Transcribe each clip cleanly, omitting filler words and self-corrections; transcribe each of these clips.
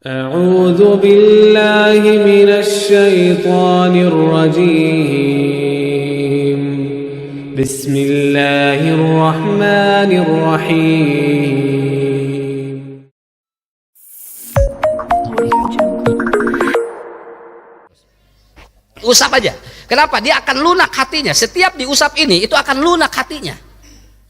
أعوذ بالله من الشيطان الرجيم بسم الله الرحمن الرحيم. Usap aja. Kenapa? Dia akan lunak hatinya. Setiap diusap ini, itu akan lunak hatinya.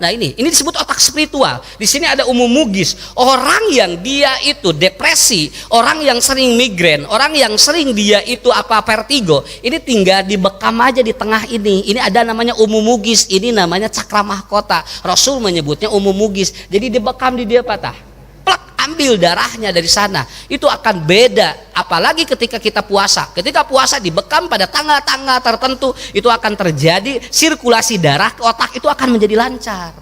Nah ini disebut otak spiritual. Di sini ada umum mugis. Orang yang dia itu depresi, orang yang sering migrain, orang yang sering dia itu vertigo, ini tinggal dibekam aja di tengah ini. Ini ada namanya umum mugis. Ini namanya cakra mahkota. Rasul menyebutnya umum mugis. Jadi dibekam di dia patah. Ambil darahnya dari sana, itu akan beda. Apalagi ketika kita puasa. Ketika puasa dibekam pada tanggal-tanggal tertentu, itu akan terjadi sirkulasi darah ke otak, itu akan menjadi lancar.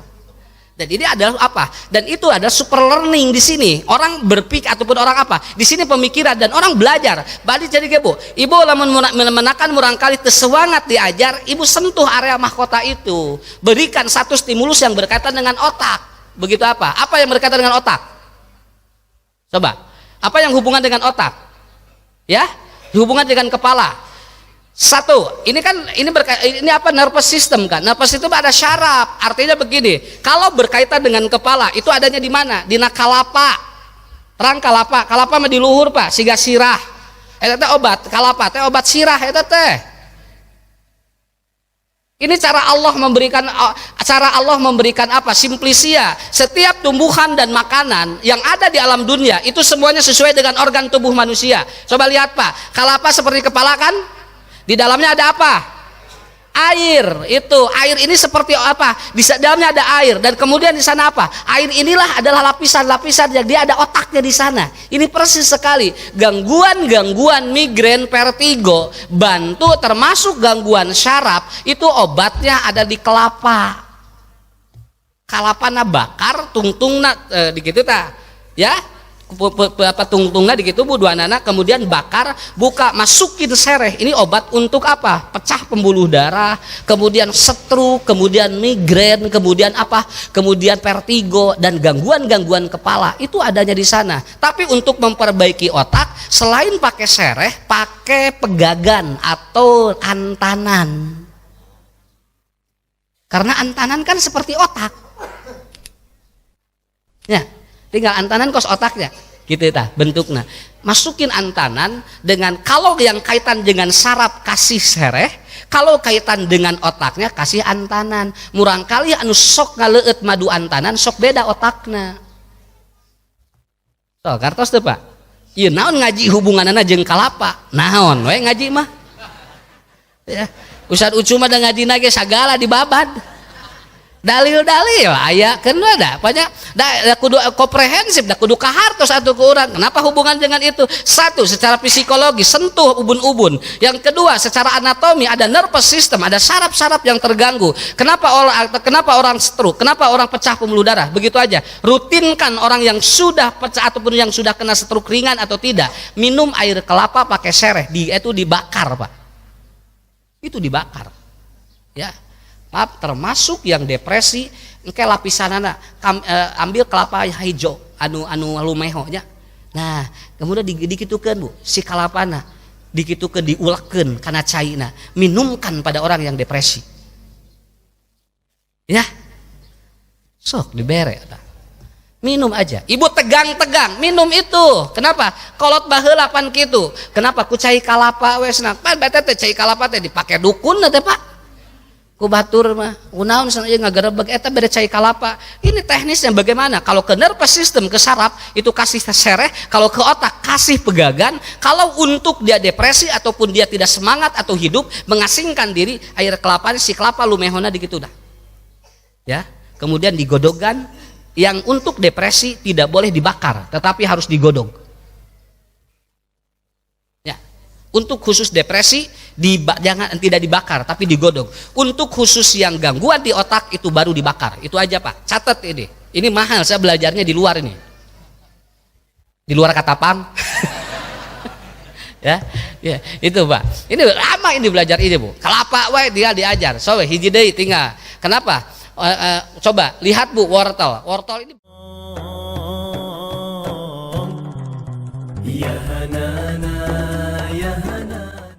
Dan ini adalah apa? Dan itu ada super learning di sini. Orang berpikir ataupun orang di sini pemikiran dan orang belajar. Balik jadi ibu lamun menakan murangkali tersewangat diajar, ibu sentuh area mahkota itu. Berikan satu stimulus yang berkaitan dengan otak. Begitu apa? Apa yang berkaitan dengan otak? Coba, apa yang hubungan dengan otak? Ya, hubungan dengan kepala. Satu, ini nervous system kan? Nervous system ada syaraf. Artinya begini, kalau berkaitan dengan kepala, itu adanya di mana? Di kalapa. Rang kalapa, kalapa mah di luhur Pak, siga sirah. Eta teh obat, kalapa teh obat sirah eta teh. Ini cara Allah memberikan apa? Simplisia. Setiap tumbuhan dan makanan yang ada di alam dunia itu semuanya sesuai dengan organ tubuh manusia. Coba lihat Pak, kalapa seperti kepala kan? Di dalamnya ada apa? Air. Itu air ini seperti apa? Di dalamnya ada air dan kemudian di sana apa? Air inilah adalah lapisan-lapisan yang dia ada otaknya di sana. Ini persis sekali. Gangguan migrain, vertigo, bantu termasuk gangguan syaraf itu obatnya ada di kelapa. Kalapana bakar, tungtungna dikitu tah. Ya? Tungtungnya dikitu dua anak kemudian bakar, buka, masukin sereh. Ini obat untuk apa? Pecah pembuluh darah, kemudian stroke, kemudian migrain, kemudian kemudian vertigo dan gangguan kepala itu adanya di sana. Tapi untuk memperbaiki otak selain pakai sereh, pakai pegagan atau antanan. Karena antanan kan seperti otak. Ya. Tinggal antanan kos otaknya gitu ya bentuknya. Masukin antanan dengan kalau yang kaitan dengan saraf kasih sereh, kalau kaitan dengan otaknya kasih antanan. Murangkali anu sok ngaleut madu antanan sok beda otaknya. So kartos tuh Pak. Ieu naon ngaji hubunganana jeung kalapa? Naon we ngaji mah? Ya, Ustaz Ucu mah da ngajina ge sagala dibabad. Dalil-dalil aya kena da banyak da kudu komprehensif da kudu kahartos atuh ku urang. Kenapa hubungan dengan itu? Satu, secara psikologi sentuh ubun-ubun. Yang kedua, secara anatomi ada nervous system, ada saraf-saraf yang terganggu. Kenapa orang stroke? Kenapa orang pecah pembuluh darah? Begitu aja. Rutinkan orang yang sudah pecah ataupun yang sudah kena stroke ringan atau tidak, minum air kelapa pakai sereh, itu dibakar, Pak. Itu dibakar. Ya. Maaf, termasuk yang depresi engke lapisanana ambil kelapa hijau anu lumeho nya. Nah, kemudian dikitukeun Bu, si kalapana dikitukeun diulekkeun kana caina, minumkan pada orang yang depresi. Ya. Sok dibere eta. Minum aja. Ibu tegang-tegang, minum itu. Kenapa? Kolot baheula pan kitu. Kenapa ku cai kalapa we senang? Pan bete teh cai kalapa teh dipake dukun teh Pak. Ku batur mah kunaon sengaja ngagarebeg eta bere cai kalapa. Ini teknisnya bagaimana? Kalau ke nervous system, ke saraf itu kasih sereh, kalau ke otak kasih pegagan. Kalau untuk dia depresi ataupun dia tidak semangat atau hidup mengasingkan diri, air kelapa si kelapa lumehona dikitu dah. Ya, kemudian digodogkan. Yang untuk depresi tidak boleh dibakar, tetapi harus digodog. Ya, untuk khusus depresi tidak dibakar tapi digodog. Untuk khusus yang gangguan di otak itu baru dibakar. Itu aja Pak. Catat ini. Ini mahal, saya belajarnya di luar ini. Di luar Katapang. ya, itu Pak. Ini lama ini belajar ini Bu. Kelapa wae dia diajar. So hiji deui tinggal. Kenapa? Coba lihat Bu wortel. Wortel ini يا هنانا يا هنانا